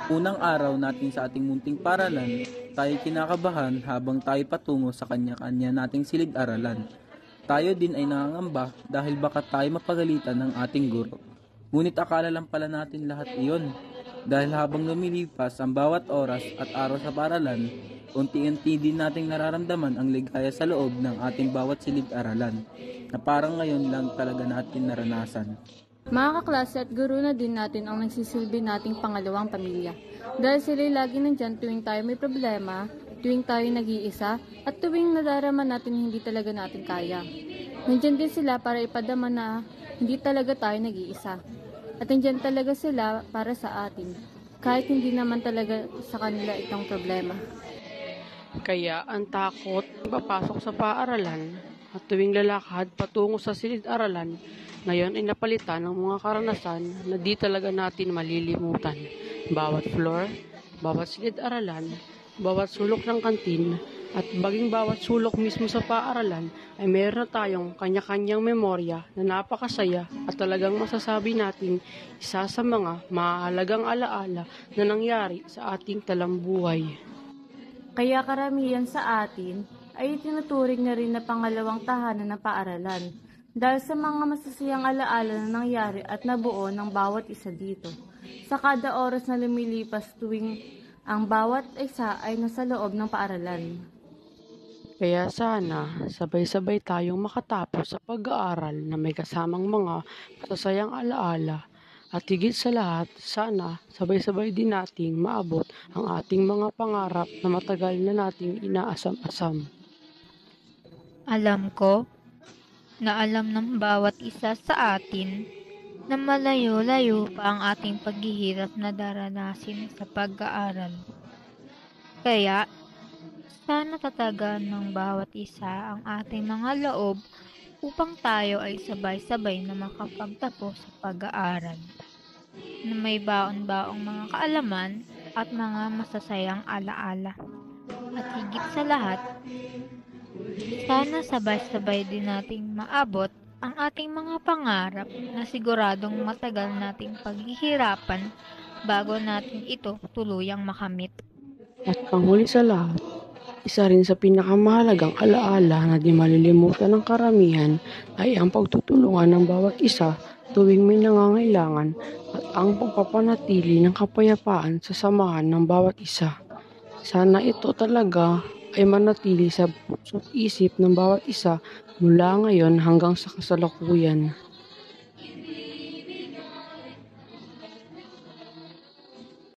Unang araw natin sa ating munting paralan, tayo kinakabahan habang tayo patungo sa kanya-kanya nating silid-aralan. Tayo din ay nangangamba dahil baka tayo mapagalitan ng ating guro. Ngunit akala lang pala natin lahat iyon. Dahil habang lumilipas ang bawat oras at araw sa paralan, unti-unti din nating nararamdaman ang ligaya sa loob ng ating bawat silid-aralan, na parang ngayon lang talaga natin naranasan. Mga kaklase at guro na din natin ang nagsisilbi nating pangalawang pamilya. Dahil sila'y lagi nandyan tuwing tayo may problema, tuwing tayo nag-iisa, at tuwing nadarama natin hindi talaga natin kaya. Nandyan din sila para ipadama na hindi talaga tayo nag-iisa. At nandyan talaga sila para sa atin, kahit hindi naman talaga sa kanila itong problema. Kaya ang takot papasok sa paaralan at tuwing lalakad patungo sa silid-aralan, ngayon ay napalitan ng mga karanasan na di talaga natin malilimutan. Bawat floor, bawat silid-aralan, bawat sulok ng kantin, at baging bawat sulok mismo sa paaralan ay mayroon na tayong kanya-kanyang memorya na napakasaya at talagang masasabi nating isa sa mga mahalagang alaala na nangyari sa ating talambuhay. Kaya karamihan sa atin ay tinuturing na rin na pangalawang tahanan ng paaralan dahil sa mga masasayang alaala na nangyari at nabuo ng bawat isa dito. Sa kada oras na lumilipas tuwing ang bawat isa ay nasa loob ng paaralan. Kaya sana sabay-sabay tayong makatapos sa pag-aaral na may kasamang mga masasayang alaala at higit sa lahat, sana sabay-sabay din nating maabot ang ating mga pangarap na matagal na nating inaasam-asam. Alam ko na alam ng bawat isa sa atin na malayo-layo pa ang ating paghihirap na daranasin sa pag-aaral. Kaya, sana tatagan ng bawat isa ang ating mga loob upang tayo ay sabay-sabay na makapagtapos sa pag-aaral, na may baon-baong mga kaalaman at mga masasayang alaala. At higit sa lahat, sana sabay-sabay din nating maabot ang ating mga pangarap na siguradong matagal nating paghihirapan bago natin ito tuluyang makamit. At panghuli sa lahat, isa rin sa pinakamahalagang alaala na di malilimutan ng karamihan ay ang pagtutulungan ng bawat isa tuwing may nangangailangan at ang pagpapanatili ng kapayapaan sa samahan ng bawat isa. Sana ito talaga ay manatili sa puso't isip ng bawat isa mula ngayon hanggang sa kasalukuyan.